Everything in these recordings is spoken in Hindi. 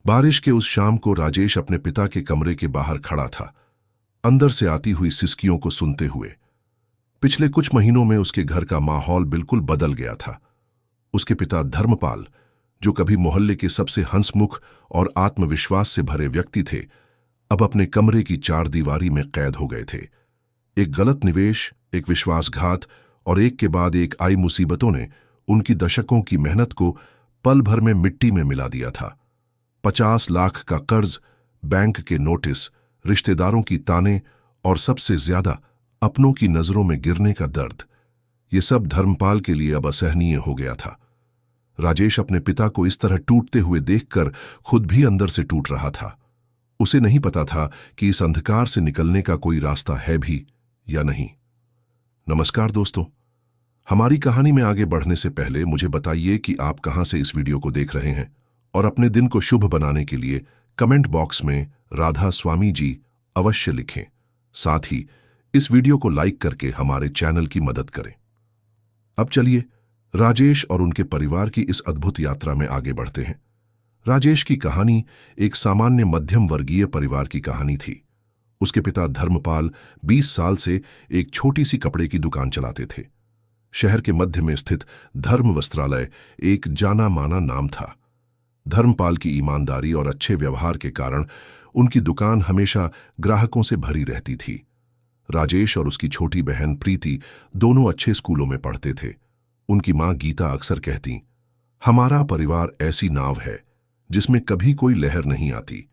बारिश के उस शाम को राजेश अपने पिता के कमरे के बाहर खड़ा था, अंदर से आती हुई सिसकियों को सुनते हुए। पिछले कुछ महीनों में उसके घर का माहौल बिल्कुल बदल गया था। उसके पिता धर्मपाल, जो कभी मोहल्ले के सबसे हंसमुख और आत्मविश्वास से भरे व्यक्ति थे, अब अपने कमरे की चारदीवारी में कैद हो गए थे। एक गलत निवेश, एक विश्वासघात और एक के बाद एक आई मुसीबतों ने उनकी दशकों की मेहनत को पल भर में मिट्टी में मिला दिया था। 50 लाख का कर्ज, बैंक के नोटिस, रिश्तेदारों की ताने और सबसे ज्यादा अपनों की नजरों में गिरने का दर्द, ये सब धर्मपाल के लिए अब असहनीय हो गया था। राजेश अपने पिता को इस तरह टूटते हुए देखकर खुद भी अंदर से टूट रहा था। उसे नहीं पता था कि इस अंधकार से निकलने का कोई रास्ता है भी या नहीं। नमस्कार दोस्तों, हमारी कहानी में आगे बढ़ने से पहले मुझे बताइए कि आप कहां से इस वीडियो को देख रहे हैं, और अपने दिन को शुभ बनाने के लिए कमेंट बॉक्स में राधा स्वामी जी अवश्य लिखें। साथ ही इस वीडियो को लाइक करके हमारे चैनल की मदद करें। अब चलिए राजेश और उनके परिवार की इस अद्भुत यात्रा में आगे बढ़ते हैं। राजेश की कहानी एक सामान्य मध्यम वर्गीय परिवार की कहानी थी। उसके पिता धर्मपाल 20 साल से एक छोटी सी कपड़े की दुकान चलाते थे। शहर के मध्य में स्थित धर्म वस्त्रालय एक जाना माना नाम था। धर्मपाल की ईमानदारी और अच्छे व्यवहार के कारण उनकी दुकान हमेशा ग्राहकों से भरी रहती थी। राजेश और उसकी छोटी बहन प्रीति दोनों अच्छे स्कूलों में पढ़ते थे। उनकी मां गीता अक्सर कहती, हमारा परिवार ऐसी नाव है जिसमें कभी कोई लहर नहीं आती।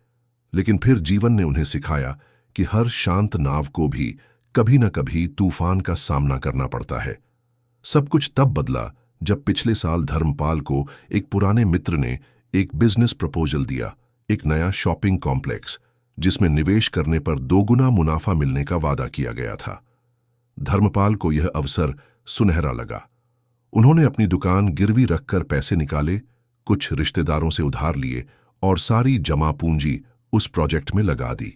लेकिन फिर जीवन ने उन्हें सिखाया कि हर शांत नाव को भी कभी न कभी तूफान का सामना करना पड़ता है। सब कुछ तब बदला जब पिछले साल धर्मपाल को एक पुराने मित्र ने एक बिजनेस प्रपोजल दिया, एक नया शॉपिंग कॉम्प्लेक्स जिसमें निवेश करने पर 2 गुना मुनाफा मिलने का वादा किया गया था। धर्मपाल को यह अवसर सुनहरा लगा। उन्होंने अपनी दुकान गिरवी रखकर पैसे निकाले, कुछ रिश्तेदारों से उधार लिए और सारी जमा पूंजी उस प्रोजेक्ट में लगा दी।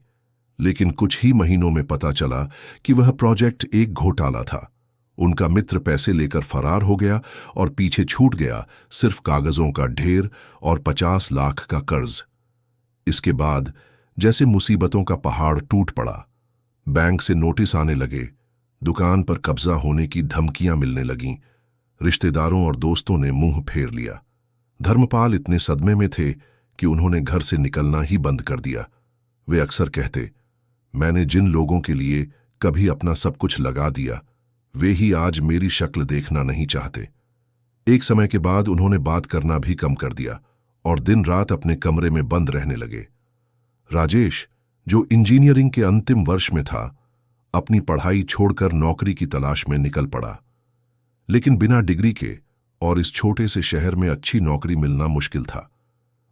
लेकिन कुछ ही महीनों में पता चला कि वह प्रोजेक्ट एक घोटाला था। उनका मित्र पैसे लेकर फरार हो गया और पीछे छूट गया सिर्फ कागजों का ढेर और 50 लाख का कर्ज। इसके बाद जैसे मुसीबतों का पहाड़ टूट पड़ा। बैंक से नोटिस आने लगे, दुकान पर कब्जा होने की धमकियां मिलने लगीं। रिश्तेदारों और दोस्तों ने मुंह फेर लिया। धर्मपाल इतने सदमे में थे कि उन्होंने घर से निकलना ही बंद कर दिया। वे अक्सर कहते, मैंने जिन लोगों के लिए कभी अपना सब कुछ लगा दिया, वे ही आज मेरी शक्ल देखना नहीं चाहते। एक समय के बाद उन्होंने बात करना भी कम कर दिया और दिन रात अपने कमरे में बंद रहने लगे। राजेश, जो इंजीनियरिंग के अंतिम वर्ष में था, अपनी पढ़ाई छोड़कर नौकरी की तलाश में निकल पड़ा। लेकिन बिना डिग्री के और इस छोटे से शहर में अच्छी नौकरी मिलना मुश्किल था।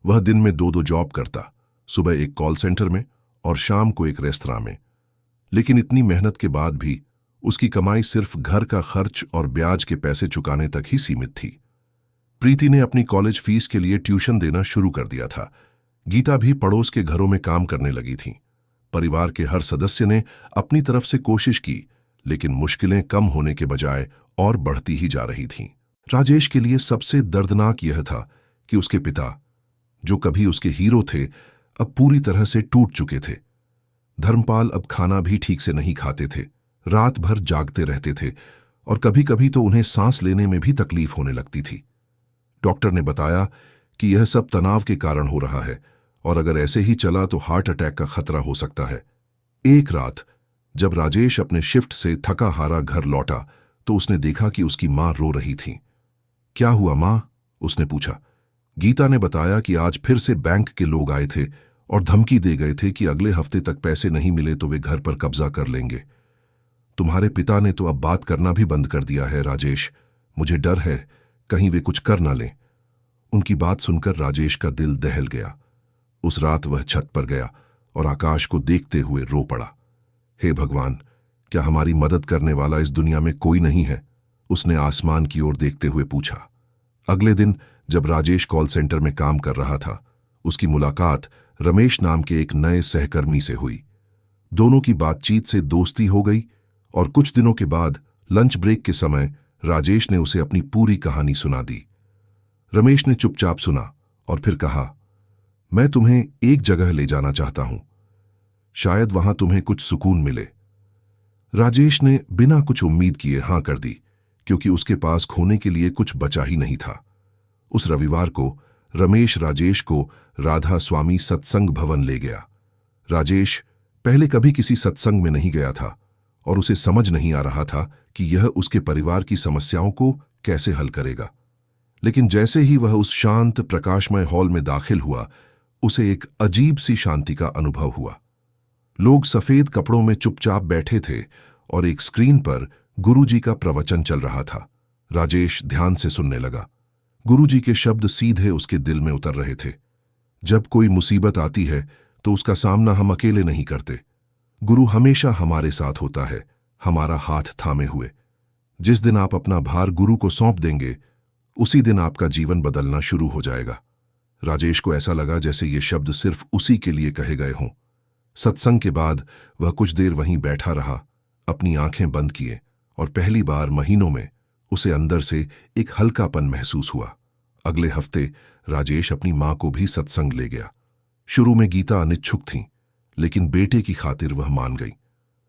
वह दिन में 2-2 जॉब करता, सुबह एक कॉल सेंटर में और शाम को एक रेस्तरां में। लेकिन इतनी मेहनत के बाद भी उसकी कमाई सिर्फ घर का खर्च और ब्याज के पैसे चुकाने तक ही सीमित थी। प्रीति ने अपनी कॉलेज फीस के लिए ट्यूशन देना शुरू कर दिया था। गीता भी पड़ोस के घरों में काम करने लगी थी। परिवार के हर सदस्य ने अपनी तरफ से कोशिश की, लेकिन मुश्किलें कम होने के बजाय और बढ़ती ही जा रही थीं। राजेश के लिए सबसे दर्दनाक यह था कि उसके पिता, जो कभी उसके हीरो थे, अब पूरी तरह से टूट चुके थे। धर्मपाल अब खाना भी ठीक से नहीं खाते थे, रात भर जागते रहते थे और कभी कभी तो उन्हें सांस लेने में भी तकलीफ होने लगती थी। डॉक्टर ने बताया कि यह सब तनाव के कारण हो रहा है और अगर ऐसे ही चला तो हार्ट अटैक का खतरा हो सकता है। एक रात जब राजेश अपने शिफ्ट से थका हारा घर लौटा तो उसने देखा कि उसकी मां रो रही थी। क्या हुआ मां? उसने पूछा। गीता ने बताया कि आज फिर से बैंक के लोग आए थे और धमकी दे गए थे कि अगले हफ्ते तक पैसे नहीं मिले तो वे घर पर कब्जा कर लेंगे। तुम्हारे पिता ने तो अब बात करना भी बंद कर दिया है राजेश। मुझे डर है कहीं वे कुछ कर ना लें। उनकी बात सुनकर राजेश का दिल दहल गया। उस रात वह छत पर गया और आकाश को देखते हुए रो पड़ा। हे भगवान, क्या हमारी मदद करने वाला इस दुनिया में कोई नहीं है? उसने आसमान की ओर देखते हुए पूछा। अगले दिन जब राजेश कॉल सेंटर में काम कर रहा था, उसकी मुलाकात रमेश नाम के एक नए सहकर्मी से हुई। दोनों की बातचीत से दोस्ती हो गई और कुछ दिनों के बाद लंच ब्रेक के समय राजेश ने उसे अपनी पूरी कहानी सुना दी। रमेश ने चुपचाप सुना और फिर कहा, मैं तुम्हें एक जगह ले जाना चाहता हूं, शायद वहां तुम्हें कुछ सुकून मिले। राजेश ने बिना कुछ उम्मीद किए हां कर दी, क्योंकि उसके पास खोने के लिए कुछ बचा ही नहीं था। उस रविवार को रमेश राजेश को राधा स्वामी सत्संग भवन ले गया। राजेश पहले कभी किसी सत्संग में नहीं गया था और उसे समझ नहीं आ रहा था कि यह उसके परिवार की समस्याओं को कैसे हल करेगा। लेकिन जैसे ही वह उस शांत प्रकाशमय हॉल में दाखिल हुआ, उसे एक अजीब सी शांति का अनुभव हुआ। लोग सफेद कपड़ों में चुपचाप बैठे थे और एक स्क्रीन पर गुरुजी का प्रवचन चल रहा था। राजेश ध्यान से सुनने लगा। गुरुजी के शब्द सीधे उसके दिल में उतर रहे थे। जब कोई मुसीबत आती है तो उसका सामना हम अकेले नहीं करते। गुरु हमेशा हमारे साथ होता है, हमारा हाथ थामे हुए। जिस दिन आप अपना भार गुरु को सौंप देंगे, उसी दिन आपका जीवन बदलना शुरू हो जाएगा। राजेश को ऐसा लगा जैसे ये शब्द सिर्फ उसी के लिए कहे गए हों। सत्संग के बाद वह कुछ देर वहीं बैठा रहा, अपनी आंखें बंद किए, और पहली बार महीनों में उसे अंदर से एक हल्कापन महसूस हुआ। अगले हफ्ते राजेश अपनी मां को भी सत्संग ले गया। शुरू में गीता अनिच्छुक थी, लेकिन बेटे की खातिर वह मान गई।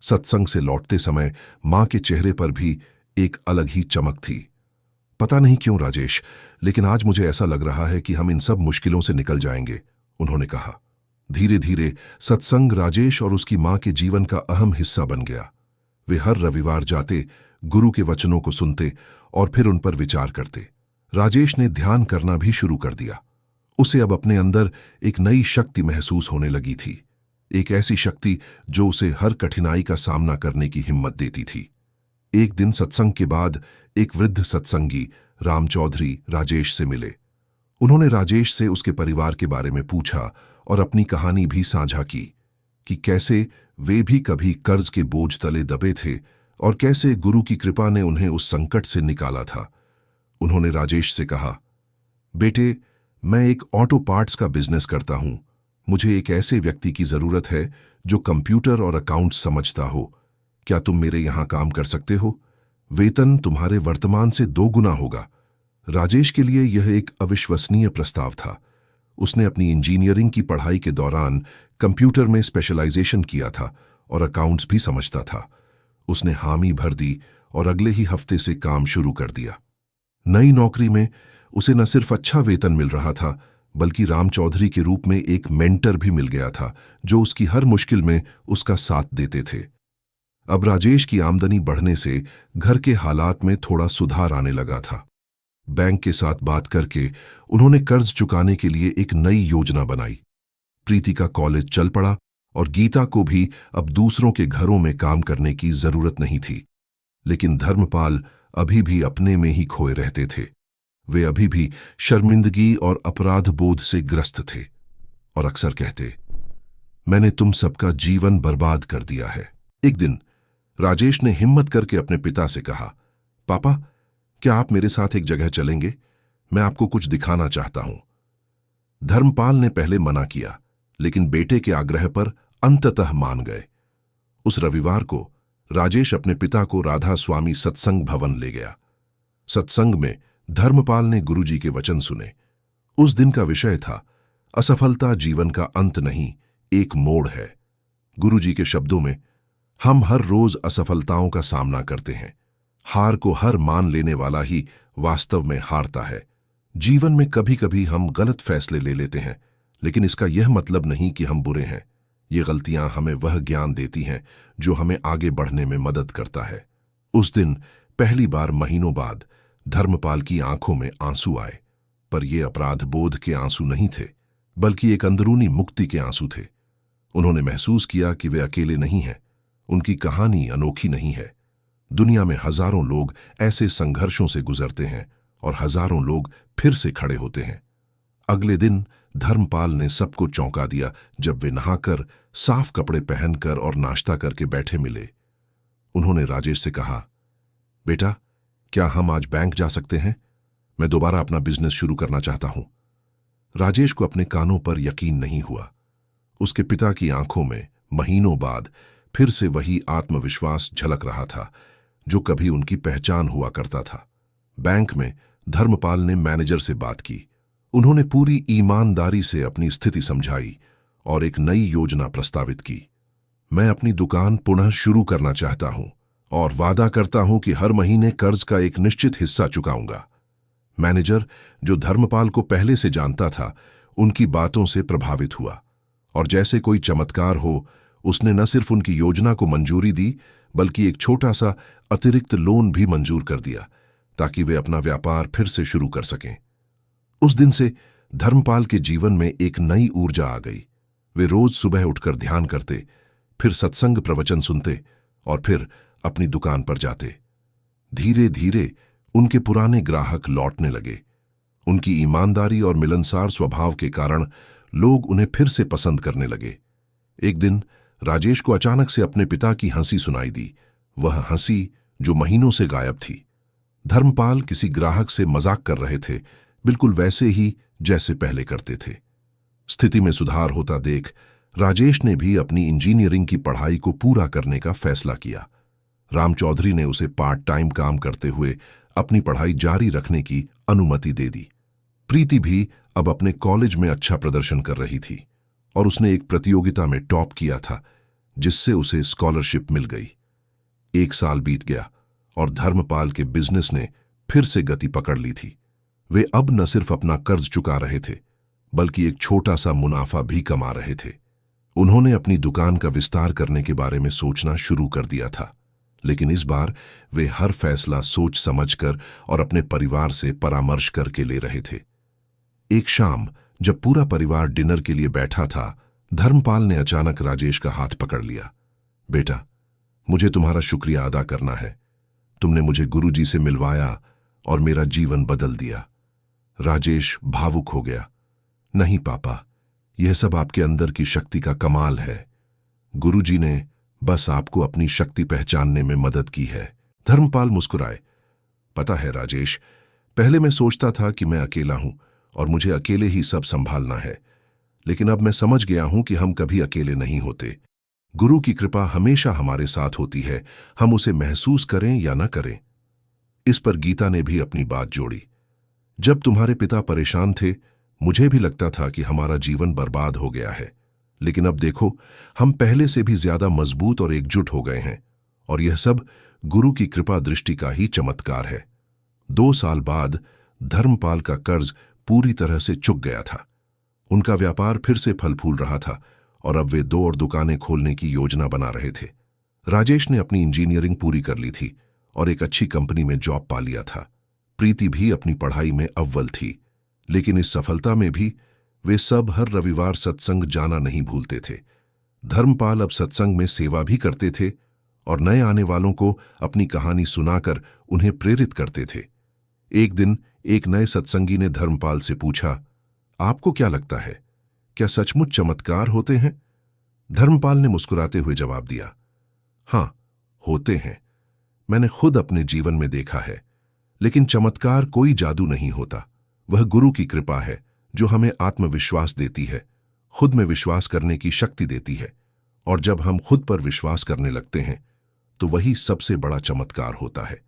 सत्संग से लौटते समय मां के चेहरे पर भी एक अलग ही चमक थी। पता नहीं क्यों राजेश, लेकिन आज मुझे ऐसा लग रहा है कि हम इन सब मुश्किलों से निकल जाएंगे, उन्होंने कहा। धीरे धीरे सत्संग राजेश और उसकी मां के जीवन का अहम हिस्सा बन गया। वे हर रविवार जाते, गुरु के वचनों को सुनते और फिर उन पर विचार करते। राजेश ने ध्यान करना भी शुरू कर दिया। उसे अब अपने अंदर एक नई शक्ति महसूस होने लगी थी, एक ऐसी शक्ति जो उसे हर कठिनाई का सामना करने की हिम्मत देती थी। एक दिन सत्संग के बाद एक वृद्ध सत्संगी राम चौधरी राजेश से मिले। उन्होंने राजेश से उसके परिवार के बारे में पूछा और अपनी कहानी भी साझा की कि कैसे वे भी कभी कर्ज के बोझ तले दबे थे और कैसे गुरु की कृपा ने उन्हें उस संकट से निकाला था। उन्होंने राजेश से कहा, बेटे, मैं एक ऑटो पार्ट्स का बिजनेस करता हूं। मुझे एक ऐसे व्यक्ति की जरूरत है जो कंप्यूटर और अकाउंट्स समझता हो। क्या तुम मेरे यहां काम कर सकते हो? वेतन तुम्हारे वर्तमान से 2 गुना होगा। राजेश के लिए यह एक अविश्वसनीय प्रस्ताव था। उसने अपनी इंजीनियरिंग की पढ़ाई के दौरान कंप्यूटर में स्पेशलाइजेशन किया था और अकाउंट्स भी समझता था। उसने हामी भर दी और अगले ही हफ्ते से काम शुरू कर दिया। नई नौकरी में उसे न सिर्फ अच्छा वेतन मिल रहा था, बल्कि राम चौधरी के रूप में एक मेंटर भी मिल गया था जो उसकी हर मुश्किल में उसका साथ देते थे। अब राजेश की आमदनी बढ़ने से घर के हालात में थोड़ा सुधार आने लगा था। बैंक के साथ बात करके उन्होंने कर्ज चुकाने के लिए एक नई योजना बनाई। प्रीति का कॉलेज चल पड़ा और गीता को भी अब दूसरों के घरों में काम करने की जरूरत नहीं थी। लेकिन धर्मपाल अभी भी अपने में ही खोए रहते थे। वे अभी भी शर्मिंदगी और अपराध बोध से ग्रस्त थे और अक्सर कहते, मैंने तुम सबका जीवन बर्बाद कर दिया है। एक दिन राजेश ने हिम्मत करके अपने पिता से कहा, पापा, क्या आप मेरे साथ एक जगह चलेंगे? मैं आपको कुछ दिखाना चाहता हूं। धर्मपाल ने पहले मना किया, लेकिन बेटे के आग्रह पर अंततः मान गए। उस रविवार को राजेश अपने पिता को राधा स्वामी सत्संग भवन ले गया। सत्संग में धर्मपाल ने गुरुजी के वचन सुने। उस दिन का विषय था, असफलता जीवन का अंत नहीं, एक मोड़ है। गुरुजी के शब्दों में, हम हर रोज असफलताओं का सामना करते हैं। हार को हर मान लेने वाला ही वास्तव में हारता है। जीवन में कभी कभी हम गलत फैसले ले लेते हैं, लेकिन इसका यह मतलब नहीं कि हम बुरे हैं। ये गलतियां हमें वह ज्ञान देती हैं जो हमें आगे बढ़ने में मदद करता है। उस दिन पहली बार महीनों बाद धर्मपाल की आंखों में आंसू आए, पर ये अपराध बोध के आंसू नहीं थे, बल्कि एक अंदरूनी मुक्ति के आंसू थे। उन्होंने महसूस किया कि वे अकेले नहीं हैं, उनकी कहानी अनोखी नहीं है। दुनिया में हजारों लोग ऐसे संघर्षों से गुजरते हैं और हजारों लोग फिर से खड़े होते हैं। अगले दिन धर्मपाल ने सबको चौंका दिया जब वे नहाकर, साफ कपड़े पहनकर और नाश्ता करके बैठे मिले। उन्होंने राजेश से कहा, बेटा, क्या हम आज बैंक जा सकते हैं? मैं दोबारा अपना बिजनेस शुरू करना चाहता हूं। राजेश को अपने कानों पर यकीन नहीं हुआ। उसके पिता की आंखों में महीनों बाद फिर से वही आत्मविश्वास झलक रहा था जो कभी उनकी पहचान हुआ करता था। बैंक में धर्मपाल ने मैनेजर से बात की। उन्होंने पूरी ईमानदारी से अपनी स्थिति समझाई और एक नई योजना प्रस्तावित की। मैं अपनी दुकान पुनः शुरू करना चाहता हूं और वादा करता हूं कि हर महीने कर्ज का एक निश्चित हिस्सा चुकाऊंगा। मैनेजर, जो धर्मपाल को पहले से जानता था, उनकी बातों से प्रभावित हुआ और जैसे कोई चमत्कार हो, उसने न सिर्फ उनकी योजना को मंजूरी दी, बल्कि एक छोटा सा अतिरिक्त लोन भी मंजूर कर दिया ताकि वे अपना व्यापार फिर से शुरू कर सकें। उस दिन से धर्मपाल के जीवन में एक नई ऊर्जा आ गई। वे रोज सुबह उठकर ध्यान करते, फिर सत्संग प्रवचन सुनते और फिर अपनी दुकान पर जाते। धीरे धीरे उनके पुराने ग्राहक लौटने लगे। उनकी ईमानदारी और मिलनसार स्वभाव के कारण लोग उन्हें फिर से पसंद करने लगे। एक दिन राजेश को अचानक से अपने पिता की हंसी सुनाई दी, वह हंसी जो महीनों से गायब थी। धर्मपाल किसी ग्राहक से मजाक कर रहे थे, बिल्कुल वैसे ही जैसे पहले करते थे। स्थिति में सुधार होता देख राजेश ने भी अपनी इंजीनियरिंग की पढ़ाई को पूरा करने का फैसला किया। राम चौधरी ने उसे पार्ट टाइम काम करते हुए अपनी पढ़ाई जारी रखने की अनुमति दे दी। प्रीति भी अब अपने कॉलेज में अच्छा प्रदर्शन कर रही थी और उसने एक प्रतियोगिता में टॉप किया था, जिससे उसे स्कॉलरशिप मिल गई। 1 साल बीत गया और धर्मपाल के बिजनेस ने फिर से गति पकड़ ली थी। वे अब न सिर्फ अपना कर्ज चुका रहे थे, बल्कि एक छोटा सा मुनाफा भी कमा रहे थे। उन्होंने अपनी दुकान का विस्तार करने के बारे में सोचना शुरू कर दिया था, लेकिन इस बार वे हर फैसला सोच समझकर और अपने परिवार से परामर्श करके ले रहे थे। एक शाम जब पूरा परिवार डिनर के लिए बैठा था, धर्मपाल ने अचानक राजेश का हाथ पकड़ लिया। बेटा, मुझे तुम्हारा शुक्रिया अदा करना है। तुमने मुझे गुरुजी से मिलवाया और मेरा जीवन बदल दिया। राजेश भावुक हो गया। नहीं पापा, यह सब आपके अंदर की शक्ति का कमाल है। गुरुजी ने बस आपको अपनी शक्ति पहचानने में मदद की है। धर्मपाल मुस्कुराए। पता है राजेश, पहले मैं सोचता था कि मैं अकेला हूं और मुझे अकेले ही सब संभालना है, लेकिन अब मैं समझ गया हूं कि हम कभी अकेले नहीं होते। गुरु की कृपा हमेशा हमारे साथ होती है, हम उसे महसूस करें या न करें। इस पर गीता ने भी अपनी बात जोड़ी। जब तुम्हारे पिता परेशान थे, मुझे भी लगता था कि हमारा जीवन बर्बाद हो गया है, लेकिन अब देखो, हम पहले से भी ज्यादा मजबूत और एकजुट हो गए हैं, और यह सब गुरु की कृपा दृष्टि का ही चमत्कार है। 2 साल बाद धर्मपाल का कर्ज पूरी तरह से चुक गया था। उनका व्यापार फिर से फल फूल रहा था और अब वे 2 और दुकानें खोलने की योजना बना रहे थे। राजेश ने अपनी इंजीनियरिंग पूरी कर ली थी और एक अच्छी कंपनी में जॉब पा लिया था। प्रीति भी अपनी पढ़ाई में अव्वल थी, लेकिन इस सफलता में भी वे सब हर रविवार सत्संग जाना नहीं भूलते थे। धर्मपाल अब सत्संग में सेवा भी करते थे और नए आने वालों को अपनी कहानी सुनाकर उन्हें प्रेरित करते थे। एक दिन एक नए सत्संगी ने धर्मपाल से पूछा, आपको क्या लगता है, क्या सचमुच चमत्कार होते हैं? धर्मपाल ने मुस्कुराते हुए जवाब दिया, हां, होते हैं। मैंने खुद अपने जीवन में देखा है। लेकिन चमत्कार कोई जादू नहीं होता, वह गुरु की कृपा है जो हमें आत्मविश्वास देती है, खुद में विश्वास करने की शक्ति देती है, और जब हम खुद पर विश्वास करने लगते हैं तो वही सबसे बड़ा चमत्कार होता है।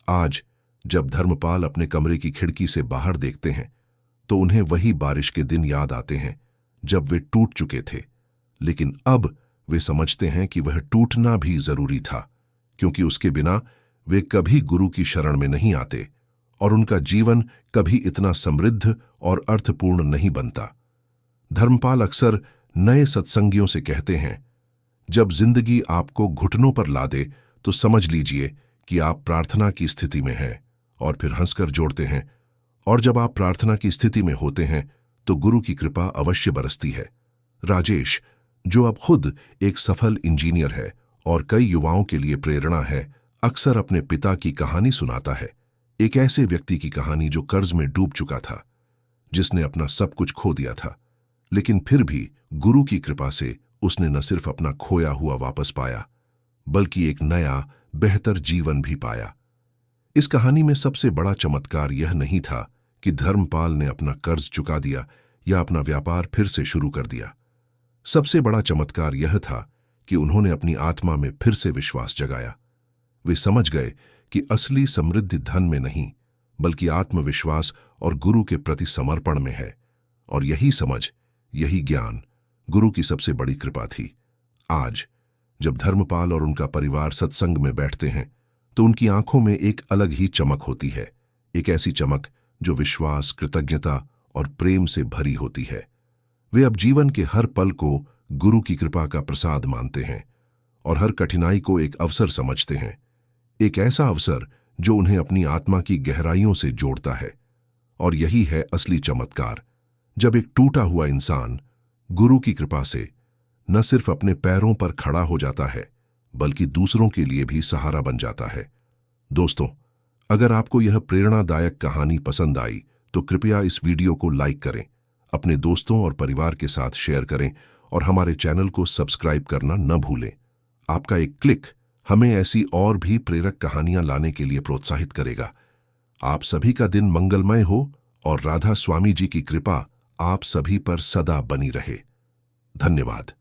आज जब धर्मपाल अपने कमरे की खिड़की से बाहर देखते हैं तो उन्हें वही बारिश के दिन याद आते हैं जब वे टूट चुके थे, लेकिन अब वे समझते हैं कि वह टूटना भी जरूरी था, क्योंकि उसके बिना वे कभी गुरु की शरण में नहीं आते और उनका जीवन कभी इतना समृद्ध और अर्थपूर्ण नहीं बनता। धर्मपाल अक्सर नए सत्संगियों से कहते हैं, जब जिंदगी आपको घुटनों पर ला दे तो समझ लीजिए कि आप प्रार्थना की स्थिति में हैं, और फिर हंसकर जोड़ते हैं, और जब आप प्रार्थना की स्थिति में होते हैं तो गुरु की कृपा अवश्य बरसती है। राजेश, जो अब खुद एक सफल इंजीनियर है और कई युवाओं के लिए प्रेरणा है, अक्सर अपने पिता की कहानी सुनाता है। एक ऐसे व्यक्ति की कहानी जो कर्ज में डूब चुका था, जिसने अपना सब कुछ खो दिया था, लेकिन फिर भी गुरु की कृपा से उसने न सिर्फ अपना खोया हुआ वापस पाया, बल्कि एक नया बेहतर जीवन भी पाया। इस कहानी में सबसे बड़ा चमत्कार यह नहीं था कि धर्मपाल ने अपना कर्ज चुका दिया या अपना व्यापार फिर से शुरू कर दिया। सबसे बड़ा चमत्कार यह था कि उन्होंने अपनी आत्मा में फिर से विश्वास जगाया। वे समझ गए कि असली समृद्धि धन में नहीं, बल्कि आत्मविश्वास और गुरु के प्रति समर्पण में है। और यही समझ, यही ज्ञान गुरु की सबसे बड़ी कृपा थी। आज जब धर्मपाल और उनका परिवार सत्संग में बैठते हैं तो उनकी आंखों में एक अलग ही चमक होती है, एक ऐसी चमक जो विश्वास, कृतज्ञता और प्रेम से भरी होती है। वे अब जीवन के हर पल को गुरु की कृपा का प्रसाद मानते हैं और हर कठिनाई को एक अवसर समझते हैं, एक ऐसा अवसर जो उन्हें अपनी आत्मा की गहराइयों से जोड़ता है। और यही है असली चमत्कार, जब एक टूटा हुआ इंसान गुरु की कृपा से न सिर्फ अपने पैरों पर खड़ा हो जाता है बल्कि दूसरों के लिए भी सहारा बन जाता है। दोस्तों, अगर आपको यह प्रेरणादायक कहानी पसंद आई तो कृपया इस वीडियो को लाइक करें, अपने दोस्तों और परिवार के साथ शेयर करें और हमारे चैनल को सब्सक्राइब करना न भूलें। आपका एक क्लिक हमें ऐसी और भी प्रेरक कहानियां लाने के लिए प्रोत्साहित करेगा। आप सभी का दिन मंगलमय हो और राधा स्वामी जी की कृपा आप सभी पर सदा बनी रहे। धन्यवाद।